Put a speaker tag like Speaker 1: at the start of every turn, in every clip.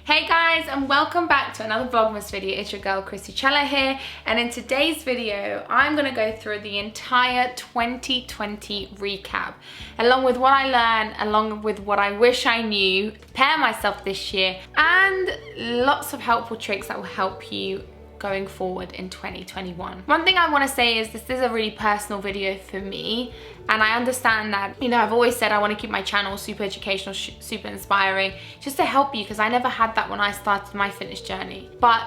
Speaker 1: Hey guys, and welcome back to another Vlogmas video. It's your girl Krissy here, and in today's video I'm going to go through the entire 2020 recap along with what I learned, along with what I wish I knew, prepare myself this year, and lots of helpful tricks that will help you going forward in 2021. One thing I want to say is this is a really personal video for me, and I understand that, you know, I've always said I want to keep my channel super educational, super inspiring, just to help you, because I never had that when I started my fitness journey. But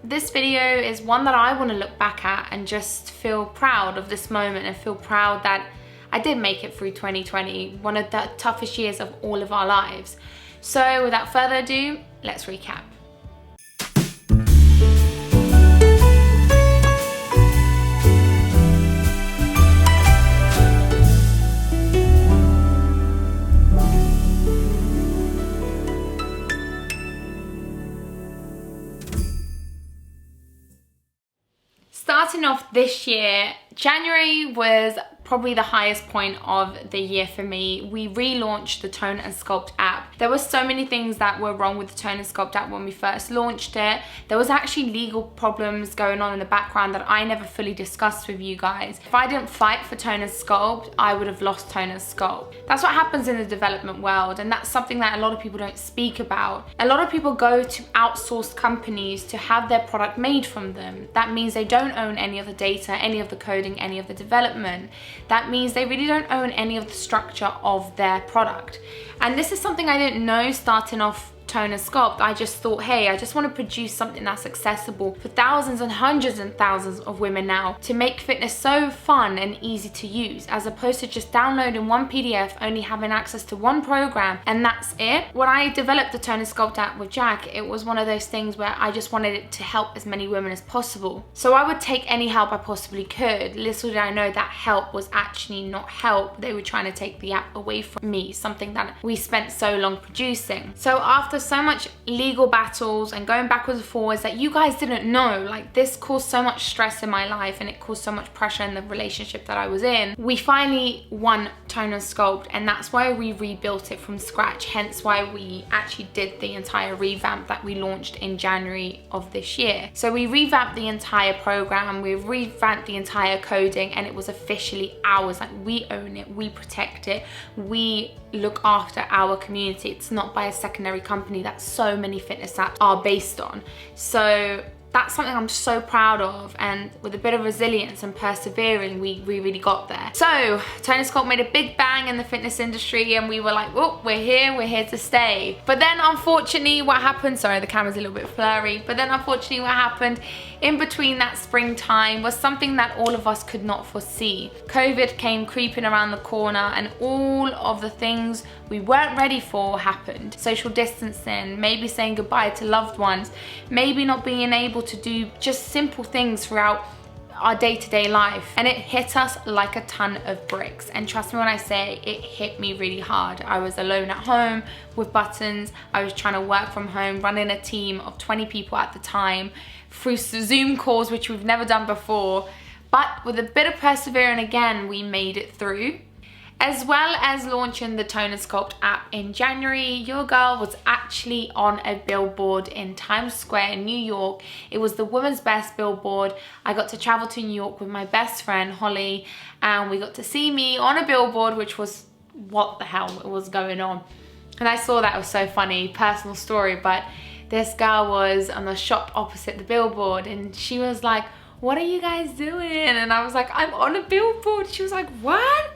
Speaker 1: this video is one that I want to look back at and just feel proud of this moment and feel proud that I did make it through 2020, one of the toughest years of all of our lives. So without further ado, let's recap. Starting off this year, January was probably the highest point of the year for me. We relaunched the Tone and Sculpt app. There were so many things that were wrong with the Tone and Sculpt app when we first launched it. There was actually legal problems going on in the background that I never fully discussed with you guys. If I didn't fight for Tone and Sculpt, I would have lost Tone and Sculpt. That's what happens in the development world, and that's something that a lot of people don't speak about. A lot of people go to outsourced companies to have their product made from them. That means they don't own any of the data, any of the coding, any of the development. That means they really don't own any of the structure of their product. And this is something I didn't know starting off Tone and Sculpt. I just thought, hey, I just want to produce something that's accessible for thousands and hundreds and thousands of women now, to make fitness so fun and easy to use, as opposed to just downloading one PDF, only having access to one program, and that's it. When I developed the Tone and Sculpt app with Jack, it was one of those things where I just wanted it to help as many women as possible. So I would take any help I possibly could. Little did I know that help was actually not help. They were trying to take the app away from me, something that we spent so long producing. So after so much legal battles and going backwards and forwards that you guys didn't know, like, this caused so much stress in my life and it caused so much pressure in the relationship that I was in, we finally won Tone and Sculpt, and that's why we rebuilt it from scratch, hence why we actually did the entire revamp that we launched in January of this year. So we revamped the entire program, we revamped the entire coding, and it was officially ours. Like, we own it, we protect it, we look after our community. It's not by a secondary company that so many fitness apps are based on. So that's something I'm so proud of, and with a bit of resilience and persevering, we really got there. So Tone and Sculpt made a big bang in the fitness industry, and we were like, oh, we're here to stay. But then unfortunately what happened, sorry, the camera's a little bit blurry, but then unfortunately what happened in between that springtime was something that all of us could not foresee. COVID came creeping around the corner, and all of the things we weren't ready for happened. Social distancing, maybe saying goodbye to loved ones, maybe not being able to do just simple things throughout our day-to-day life, and it hit us like a ton of bricks. And trust me when I say it hit me really hard. I was alone at home with buttons. I was trying to work from home, running a team of 20 people at the time through Zoom calls, which we've never done before. But with a bit of persevering, again, we made it through. As well as launching the Tone and Sculpt app in January, your girl was actually on a billboard in Times Square in New York. It was the Women's Best billboard. I got to travel to New York with my best friend, Holly, and we got to see me on a billboard, which was, what the hell was going on? And I saw that, it was so funny, personal story, but this girl was on the shop opposite the billboard, and she was like, what are you guys doing? And I was like, I'm on a billboard. She was like, what?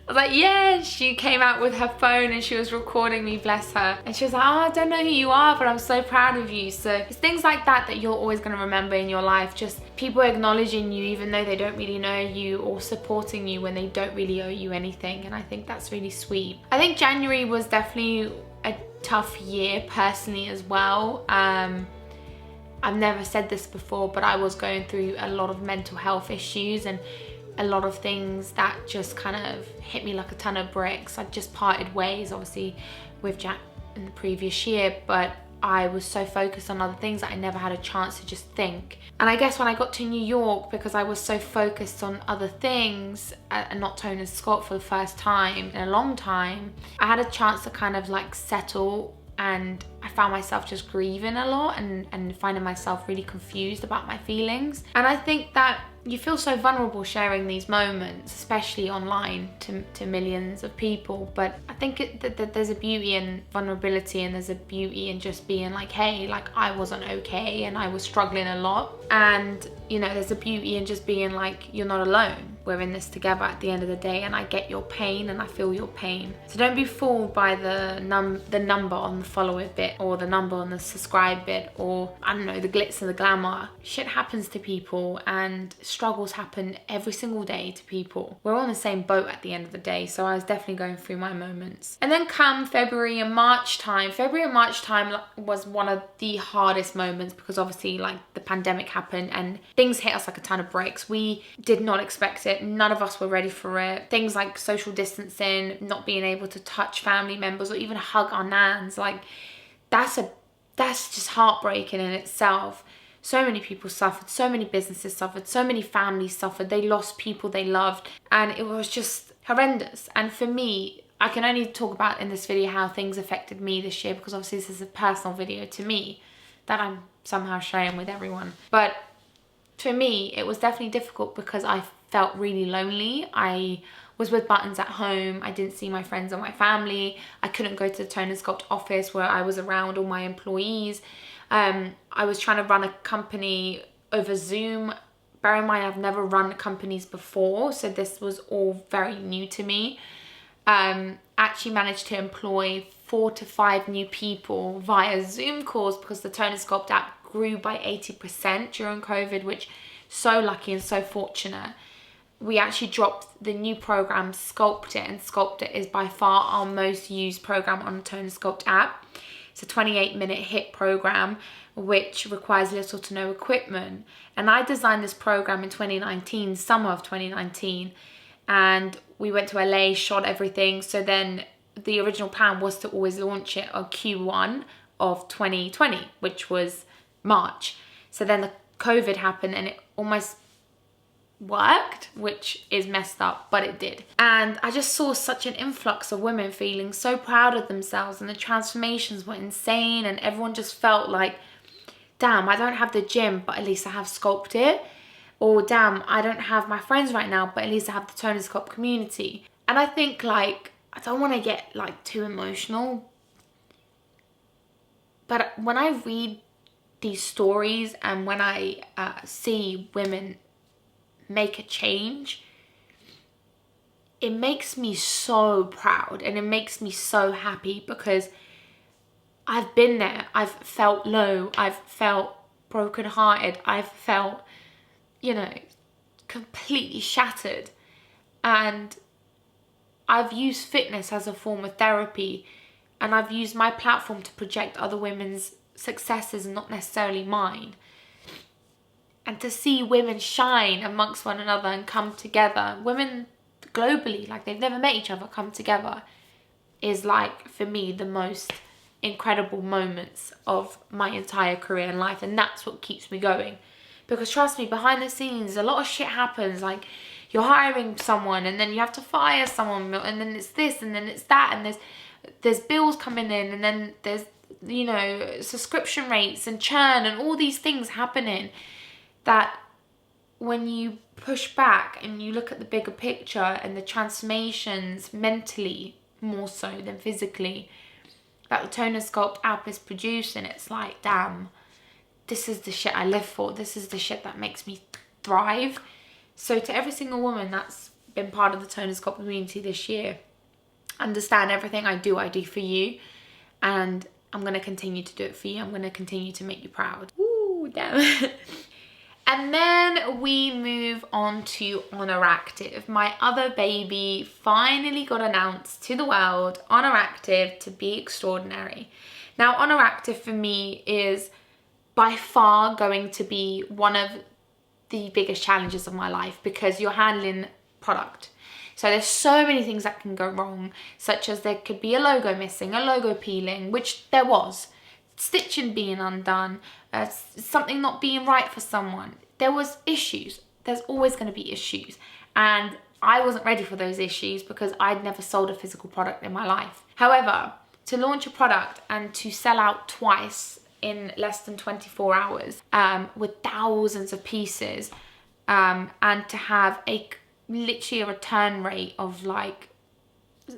Speaker 1: I was like, yeah. She came out with her phone and she was recording me, bless her. And she was like, oh, I don't know who you are, but I'm so proud of you. So it's things like that that you're always going to remember in your life. Just people acknowledging you even though they don't really know you, or supporting you when they don't really owe you anything. And I think that's really sweet. I think January was definitely a tough year personally as well. I've never said this before, but I was going through a lot of mental health issues and a lot of things that just kind of hit me like a ton of bricks. I just parted ways, obviously, with Jack in the previous year, but I was so focused on other things that I never had a chance to just think. And I guess when I got to New York, because I was so focused on other things and not Tone and Sculpt for the first time in a long time, I had a chance to kind of like settle and I found myself just grieving a lot and finding myself really confused about my feelings. And I think that you feel so vulnerable sharing these moments, especially online to millions of people. But I think that there's a beauty in vulnerability, and there's a beauty in just being like, hey, like I wasn't okay and I was struggling a lot. And you know, there's a beauty in just being like, you're not alone. We're in this together at the end of the day, and I get your pain and I feel your pain. So don't be fooled by the number on the follower bit, or the number on the subscribe bit, or I don't know, the glitz and the glamour. Shit happens to people, and struggles happen every single day to people. We're on the same boat at the end of the day. So I was definitely going through my moments. And then come February and March time was one of the hardest moments, because obviously like the pandemic happened and things hit us like a ton of bricks. We did not expect it. None of us were ready for it. Things like social distancing, not being able to touch family members or even hug our nans, like that's just heartbreaking in itself. So many people suffered, so many businesses suffered, so many families suffered. They lost people they loved, and it was just horrendous. And for me, I can only talk about in this video how things affected me this year, because obviously this is a personal video to me that I'm somehow sharing with everyone. But for me, it was definitely difficult because I felt really lonely. I was with buttons at home. I didn't see my friends or my family. I couldn't go to the Tone and Sculpt office where I was around all my employees. I was trying to run a company over Zoom. Bear in mind, I've never run companies before, so this was all very new to me. Actually managed to employ 4 to 5 new people via Zoom calls, because the Tone and Sculpt app grew by 80% during COVID, which so lucky and so fortunate. We actually dropped the new program SCULPT It, and SCULPT It is by far our most used program on the Tone and Sculpt app. It's a 28-minute HIIT program which requires little to no equipment. And I designed this program in 2019, summer of 2019, and we went to LA, shot everything. So then the original plan was to always launch it on Q1 of 2020, which was March. So then the COVID happened and it almost worked, which is messed up, but it did. And I just saw such an influx of women feeling so proud of themselves, and the transformations were insane, and everyone just felt like, damn, I don't have the gym, but at least I have SCULPT It. Or damn, I don't have my friends right now, but at least I have the Tone and Sculpt community. And I think, like, I don't want to get like too emotional, but when I read these stories and when I see women make a change, it makes me so proud and it makes me so happy, because I've been there. I've felt low. I've felt brokenhearted. I've felt, you know, completely shattered. And I've used fitness as a form of therapy, and I've used my platform to project other women's successes and not necessarily mine. And to see women shine amongst one another and come together, women globally, like they've never met each other, come together, is like, for me, the most incredible moments of my entire career and life. And that's what keeps me going. Because trust me, behind the scenes, a lot of shit happens. Like, you're hiring someone and then you have to fire someone, and then it's this and then it's that, and there's bills coming in, and then there's, you know, subscription rates and churn and all these things happening, that when you push back and you look at the bigger picture and the transformations mentally more so than physically that the Tone and Sculpt app is producing, it's like, damn, this is the shit I live for. This is the shit that makes me thrive. So to every single woman that's been part of the Tone and Sculpt community this year, understand everything I do for you, and I'm going to continue to do it for you. I'm going to continue to make you proud. Ooh, damn. And then we move on to Oner Active. My other baby finally got announced to the world, Oner Active, to be extraordinary. Now, Oner Active for me is by far going to be one of the biggest challenges of my life, because you're handling product. So there's so many things that can go wrong, such as there could be a logo missing, a logo peeling, which there was, stitching being undone, something not being right for someone. There was issues. There's always going to be issues. And I wasn't ready for those issues because I'd never sold a physical product in my life. However, to launch a product and to sell out twice in less than 24 hours with thousands of pieces, and to have literally a return rate of like,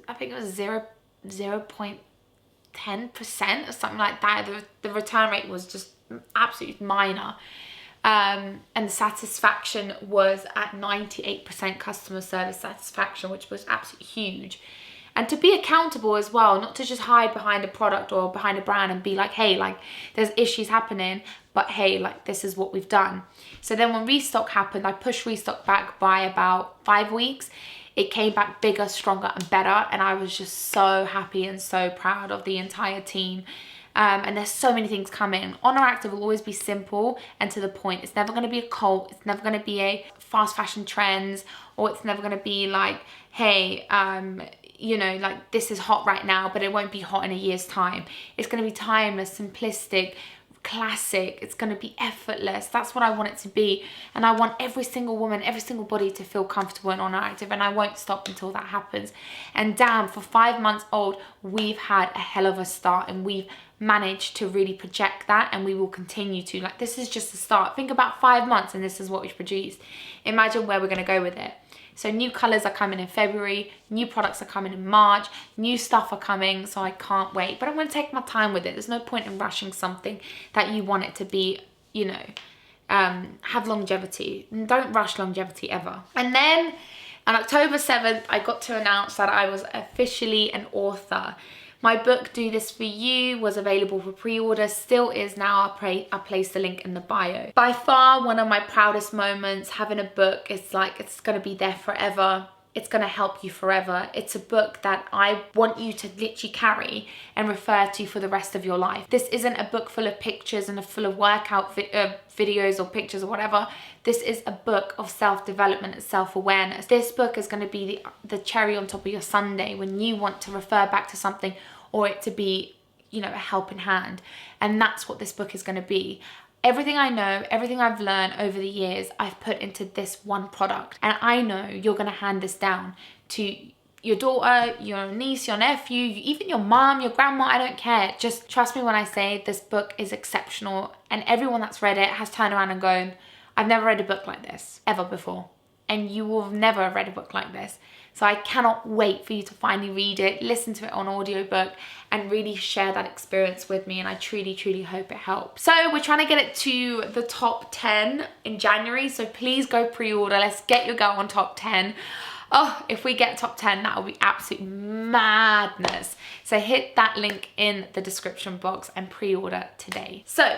Speaker 1: I think it was 0.10% or something like that. The return rate was just absolutely minor. And the satisfaction was at 98% customer service satisfaction, which was absolutely huge. And to be accountable as well, not to just hide behind a product or behind a brand and be like, hey, like there's issues happening, but hey, like this is what we've done. So then when restock happened, I pushed restock back by about 5 weeks. It came back bigger, stronger and better. And I was just so happy and so proud of the entire team. And there's so many things coming. Oner Active will always be simple and to the point. It's never going to be a cult. It's never going to be a fast fashion trends, or it's never going to be like, hey, you know, like this is hot right now, but it won't be hot in a year's time. It's going to be timeless, simplistic, classic. It's going to be effortless. That's what I want it to be. And I want every single woman, every single body to feel comfortable in Oner Active, and I won't stop until that happens. And damn, for 5 months old, we've had a hell of a start, and we've managed to really project that, and we will continue to. Like, this is just the start. Think about 5 months and this is what we've produced. Imagine where we're going to go with it. So new colors are coming in February, new products are coming in March, new stuff are coming, so I can't wait. But I'm going to take my time with it. There's no point in rushing something that you want it to be, you know, have longevity. Don't rush longevity ever. And then on October 7th, I got to announce that I was officially an author. My book, Do This For You, was available for pre-order, still is now. I'll place the link in the bio. By far, one of my proudest moments, having a book, it's like, it's gonna be there forever. It's gonna help you forever. It's a book that I want you to literally carry and refer to for the rest of your life. This isn't a book full of pictures and full of workout videos or pictures or whatever. This is a book of self-development and self-awareness. This book is going to be the cherry on top of your sundae when you want to refer back to something, or it to be, you know, a helping hand. And that's what this book is going to be. Everything I know, everything I've learned over the years, I've put into this one product. And I know you're going to hand this down to your daughter, your niece, your nephew, even your mom, your grandma, I don't care. Just trust me when I say this book is exceptional, and everyone that's read it has turned around and gone, I've never read a book like this ever before. And you will never have read a book like this. So I cannot wait for you to finally read it, listen to it on audiobook, and really share that experience with me. And I truly, truly hope it helps. So we're trying to get it to the top 10 in January. So please go pre-order. Let's get your girl on top 10. Oh, if we get top 10, that will be absolute madness. So hit that link in the description box and pre-order today. So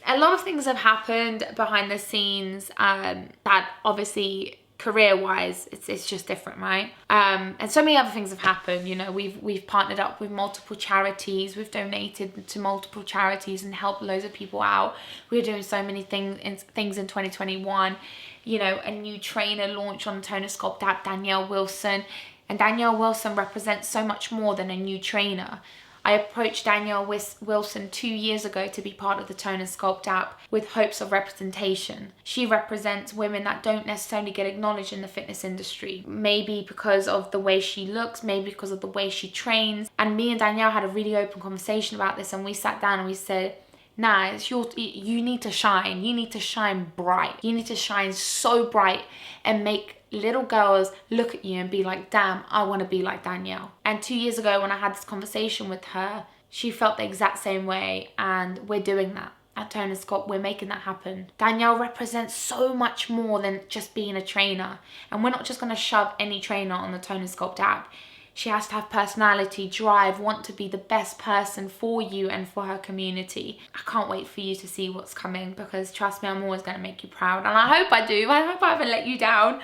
Speaker 1: a lot of things have happened behind the scenes that obviously career-wise, it's just different, right? And so many other things have happened. You know, we've partnered up with multiple charities. We've donated to multiple charities and helped loads of people out. We're doing so many things in 2021. You know, a new trainer launched on the Toner SCULPT app, Danielle Wilson. And Danielle Wilson represents so much more than a new trainer. I approached Danielle Wilson 2 years ago to be part of the Toner SCULPT app with hopes of representation. She represents women that don't necessarily get acknowledged in the fitness industry. Maybe because of the way she looks, maybe because of the way she trains. And me and Danielle had a really open conversation about this, and we sat down and we said, nah, you need to shine. You need to shine bright. You need to shine so bright and make little girls look at you and be like, damn, I want to be like Danielle. And 2 years ago when I had this conversation with her, she felt the exact same way, and we're doing that. At Toner SCULPT, we're making that happen. Danielle represents so much more than just being a trainer. And we're not just going to shove any trainer on the Toner SCULPT app. She has to have personality, drive, want to be the best person for you and for her community. I can't wait for you to see what's coming, because trust me, I'm always going to make you proud. And I hope I do. I hope I haven't let you down.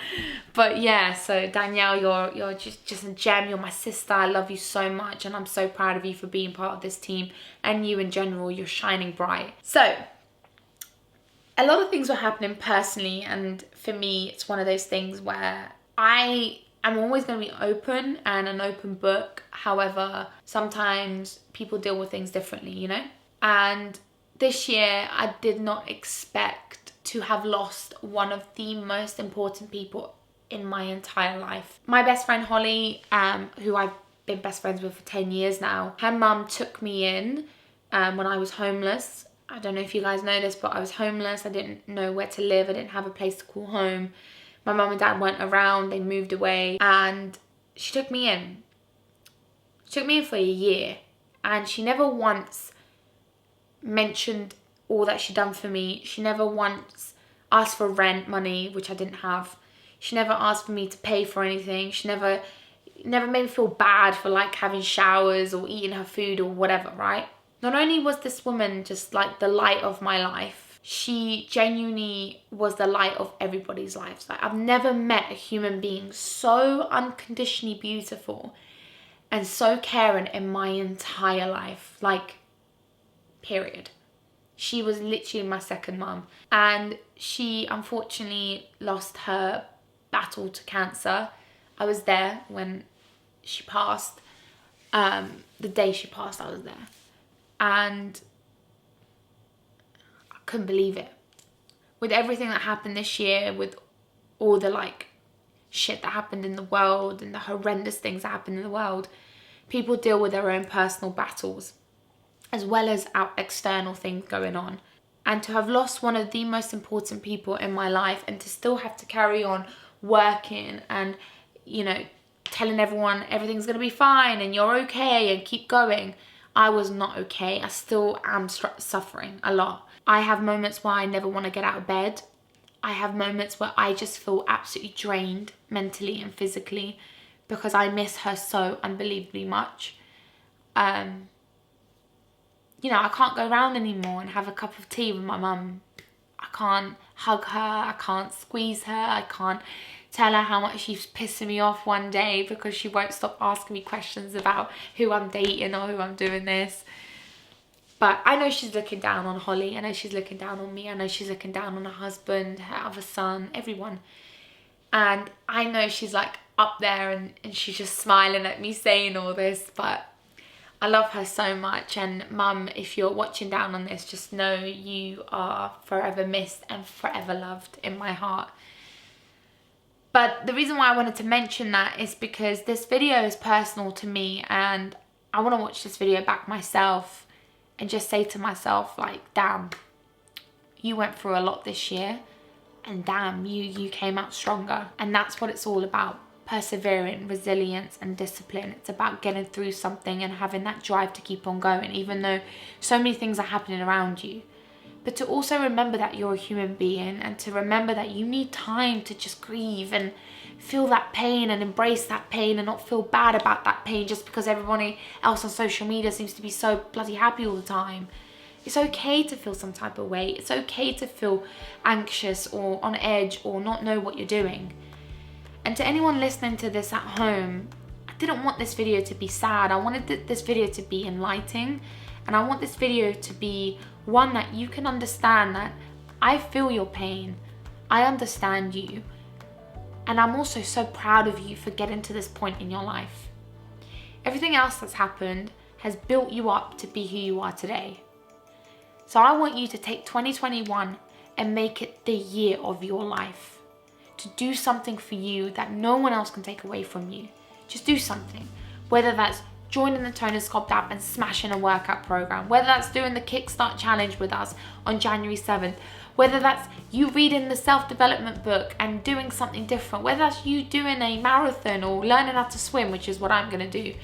Speaker 1: But yeah, so Danielle, you're just a gem. You're my sister. I love you so much. And I'm so proud of you for being part of this team. And you in general, you're shining bright. So a lot of things were happening personally. And for me, it's one of those things where I'm always going to be open and an open book. However, sometimes people deal with things differently, you know? And this year, I did not expect to have lost one of the most important people in my entire life. My best friend Holly, who I've been best friends with for 10 years now. Her mum took me in when I was homeless. I don't know if you guys know this, but I was homeless. I didn't know where to live. I didn't have a place to call home. My mum and dad weren't around. They moved away, and she took me in. She took me in for a year, and she never once mentioned all that she'd done for me. She never once asked for rent money, which I didn't have. She never asked for me to pay for anything. She never made me feel bad for like having showers or eating her food or whatever, right? Not only was this woman just like the light of my life, she genuinely was the light of everybody's lives. Like, I've never met a human being so unconditionally beautiful and so caring in my entire life. Like, period. She was literally my second mum. And she unfortunately lost her battle to cancer. I was there when she passed. The day she passed, I was there. And I couldn't believe it. With everything that happened this year, with all the like shit that happened in the world and the horrendous things that happened in the world, people deal with their own personal battles as well as out external things going on. And to have lost one of the most important people in my life and to still have to carry on working and, you know, telling everyone everything's gonna be fine and you're okay and keep going, I was not okay. I still am suffering a lot. I have moments where I never want to get out of bed. I have moments where I just feel absolutely drained mentally and physically because I miss her so unbelievably much. You know, I can't go around anymore and have a cup of tea with my mum. I can't hug her. I can't squeeze her. I can't tell her how much she's pissing me off one day because she won't stop asking me questions about who I'm dating or who I'm doing this. But I know she's looking down on Holly. I know she's looking down on me. I know she's looking down on her husband, her other son, everyone. And I know she's like up there and she's just smiling at me saying all this. But I love her so much. And Mum, if you're watching down on this, just know you are forever missed and forever loved in my heart. But the reason why I wanted to mention that is because this video is personal to me and I want to watch this video back myself and just say to myself, like, damn, you went through a lot this year and damn, you came out stronger. And that's what it's all about. Persevering, resilience and discipline. It's about getting through something and having that drive to keep on going, even though so many things are happening around you. But to also remember that you're a human being and to remember that you need time to just grieve and feel that pain and embrace that pain and not feel bad about that pain just because everybody else on social media seems to be so bloody happy all the time. It's okay to feel some type of way. It's okay to feel anxious or on edge or not know what you're doing. And to anyone listening to this at home, I didn't want this video to be sad. I wanted this video to be enlightening. And I want this video to be one that you can understand that I feel your pain. I understand you. And I'm also so proud of you for getting to this point in your life. Everything else that's happened has built you up to be who you are today. So I want you to take 2021 and make it the year of your life. To do something for you that no one else can take away from you. Just do something. Whether that's joining the Toner SCULPT app and smashing a workout program. Whether that's doing the Kickstart challenge with us on January 7th. Whether that's you reading the self-development book and doing something different. Whether that's you doing a marathon or learning how to swim, which is what I'm going to do.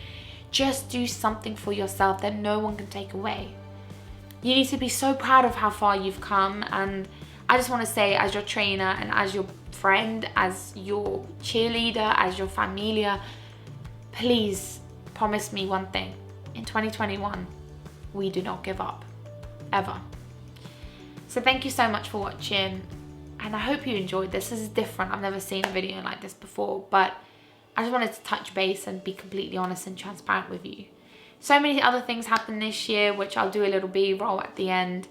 Speaker 1: Just do something for yourself that no one can take away. You need to be so proud of how far you've come, and I just want to say, as your trainer and as your friend, as your cheerleader, as your familia, please promise me one thing. In 2021, we do not give up, ever. So thank you so much for watching, and I hope you enjoyed this. This is different. I've never seen a video like this before, but I just wanted to touch base and be completely honest and transparent with you. So many other things happened this year, which I'll do a little B-roll at the end,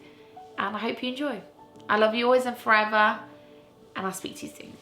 Speaker 1: and I hope you enjoy. I love you always and forever, and I'll speak to you soon.